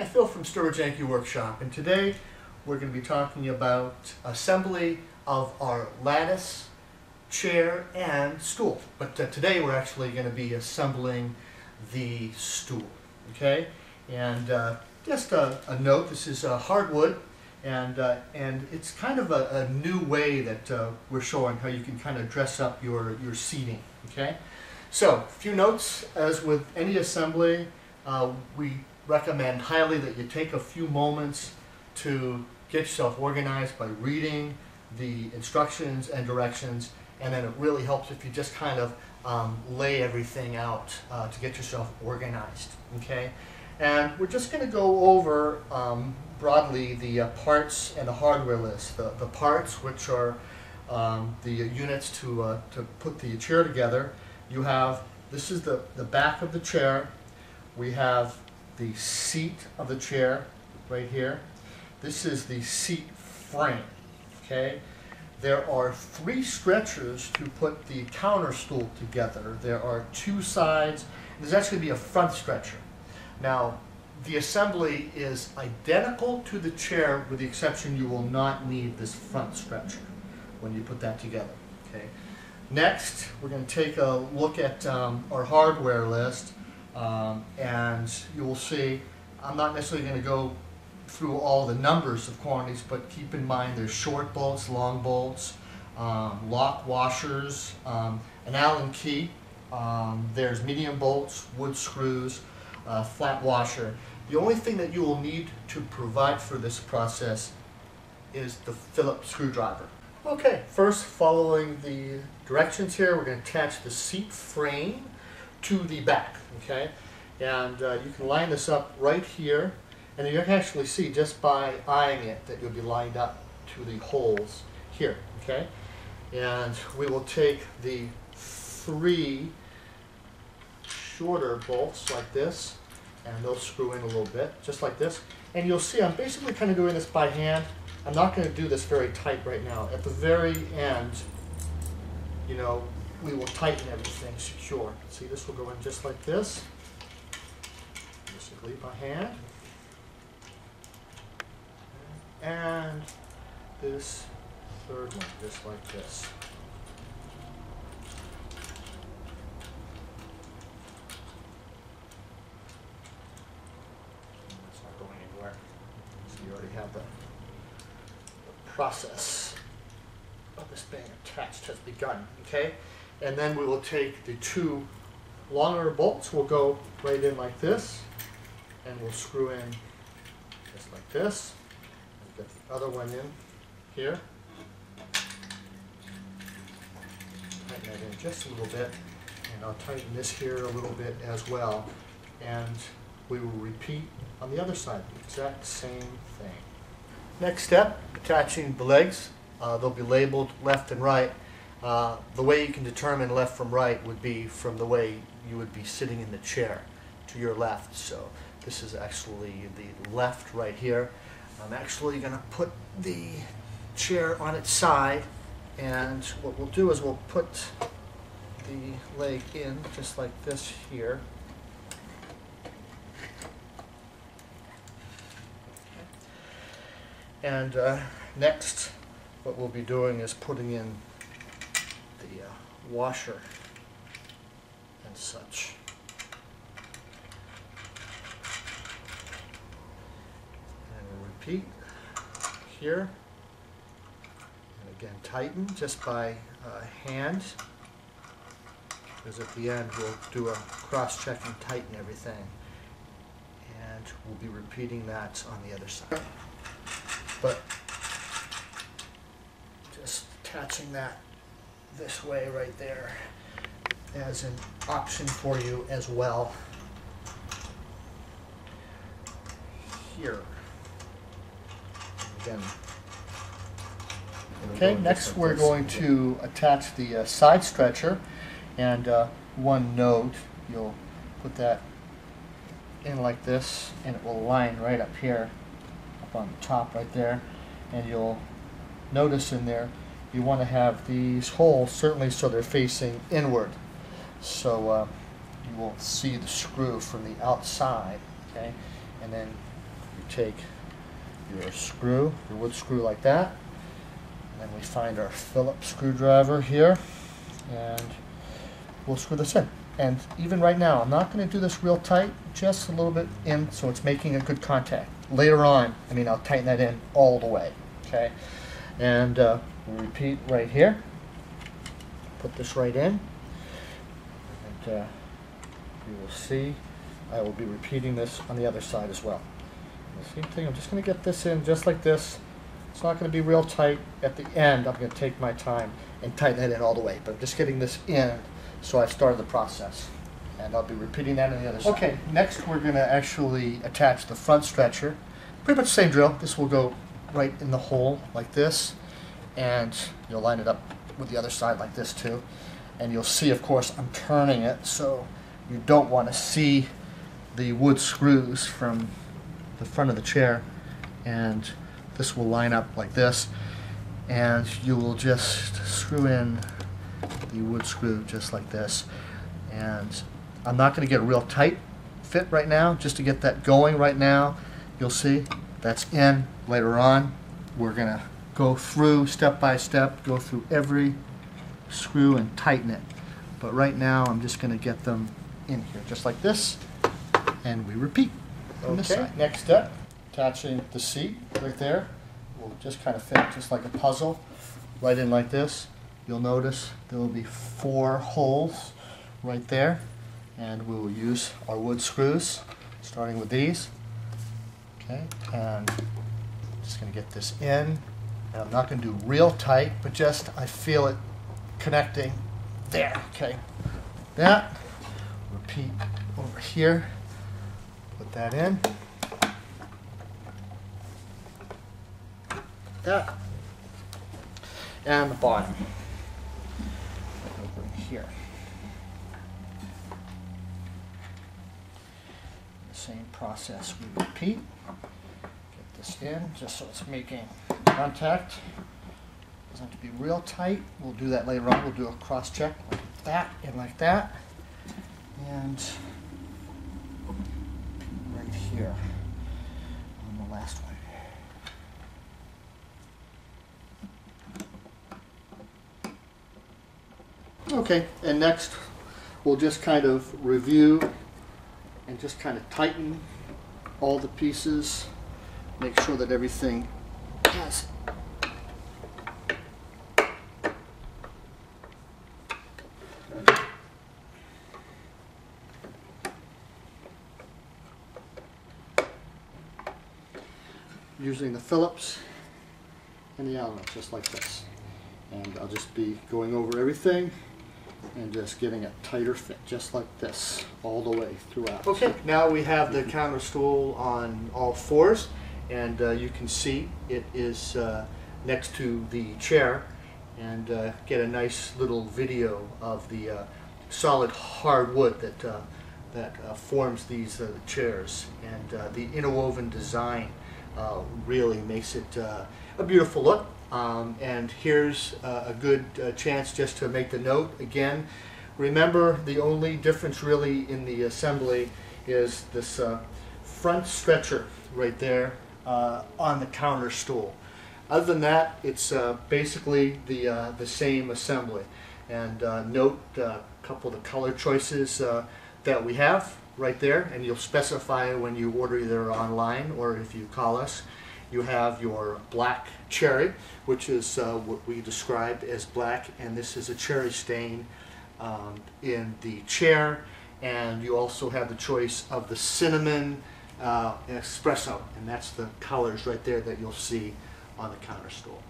Hi, Phil from Sturbridge Yankee Workshop, and today we're going to be talking about assembly of our lattice, chair, and stool. But today we're actually going to be assembling the stool, okay? And just a note, this is hardwood, and it's kind of a new way that we're showing how you can kind of dress up your seating, okay? So, a few notes. As with any assembly, we recommend highly that you take a few moments to get yourself organized by reading the instructions and directions, and then it really helps if you just kind of lay everything out to get yourself organized, okay? And we're just going to go over broadly the parts and the hardware list. The parts, which are the units to put the chair together. You have, this is the back of the chair. We have the seat of the chair right here. This is the seat frame, okay? There are 3 stretchers to put the counter stool together. There are 2 sides. There's actually be a front stretcher. Now, the assembly is identical to the chair with the exception you will not need this front stretcher when you put that together, okay? Next, we're going to take a look at our hardware list. And you will see, I'm not necessarily going to go through all the numbers of quantities, but keep in mind there's short bolts, long bolts, lock washers, an Allen key, there's medium bolts, wood screws, flat washer. The only thing that you will need to provide for this process is the Phillips screwdriver. Okay, first, following the directions here, we're going to attach the seat frame to the back, okay? And you can line this up right here, and you can actually see just by eyeing it that you'll be lined up to the holes here, okay? And we will take the 3 shorter bolts like this, and they'll screw in a little bit, just like this. And you'll see I'm basically kind of doing this by hand. I'm not going to do this very tight right now. At the very end, you know, we will tighten everything secure. See, this will go in just like this, basically by hand. And this third one, just like this. It's not going anywhere. So you already have the process of this being attached has begun, okay? And then we will take the 2 longer bolts, we'll go right in like this, and we'll screw in just like this. And get the other one in here. Tighten that in just a little bit, and I'll tighten this here a little bit as well. And we will repeat on the other side, the exact same thing. Next step, attaching the legs. They'll be labeled left and right. The way you can determine left from right would be from the way you would be sitting in the chair to your left. So this is actually the left right here. I'm actually going to put the chair on its side, and what we'll do is we'll put the leg in just like this here. And next, what we'll be doing is putting in the washer and such. And we'll repeat here. And again, tighten just by hand, because at the end we'll do a cross-check and tighten everything. And we'll be repeating that on the other side. But just attaching that this way right there as an option for you as well. Here. Again. Okay, next we're going to attach the side stretcher, and one note, you'll put that in like this, and it will line right up here, up on the top right there, and you'll notice in there you want to have these holes certainly so they're facing inward, so you will see the screw from the outside, okay, and then take your screw, your wood screw like that, and then we find our Phillips screwdriver here, and we'll screw this in. And even right now, I'm not going to do this real tight, just a little bit in so it's making a good contact. Later on, I'll tighten that in all the way, okay? And we'll repeat right here. Put this right in, and you will see I will be repeating this on the other side as well. The same thing, I'm just going to get this in just like this. It's not going to be real tight. At the end, I'm going to take my time and tighten that in all the way, but I'm just getting this in so I've started the process. And I'll be repeating that on the other side. Okay, next we're going to actually attach the front stretcher. Pretty much the same drill. This will go right in the hole like this, and you'll line it up with the other side like this too. And you'll see, of course, I'm turning it, so you don't want to see the wood screws from the front of the chair. And this will line up like this, and you will just screw in the wood screw just like this. And I'm not going to get a real tight fit right now, just to get that going right now. You'll see that's in. Later on, we're going to go through step by step, go through every screw and tighten it. But right now, I'm just going to get them in here, just like this, and we repeat on this side. Next step, attaching the seat right there. We'll just kind of fit just like a puzzle right in like this. You'll notice there will be 4 holes right there, and we will use our wood screws, starting with these. Okay, and just going to get this in. And I'm not going to do real tight, but just I feel it connecting there. Okay, that. Repeat over here. Put that in. That. And the bottom. Over here. The same process we repeat. Get this in just so it's making contact. Doesn't have to be real tight. We'll do that later on. We'll do a cross check like that and like that. And right here on the last one. Okay, and next we'll just kind of review and just kind of tighten all the pieces, make sure that everything has using the Phillips and the Allen, just like this. And I'll just be going over everything and just getting a tighter fit, just like this, all the way throughout. Okay, now we have the counter stool on all 4s, and you can see it is next to the chair, and get a nice little video of the solid hardwood that forms these chairs, and the interwoven design really makes it a beautiful look. And here's a good chance just to make the note again. Remember, the only difference really in the assembly is this front stretcher right there on the counter stool. Other than that, it's basically the same assembly. And note a couple of the color choices that we have right there, and you'll specify when you order either online or if you call us. You have your black cherry, which is what we described as black, and this is a cherry stain in the chair. And you also have the choice of the cinnamon espresso, and that's the colors right there that you'll see on the counter stool.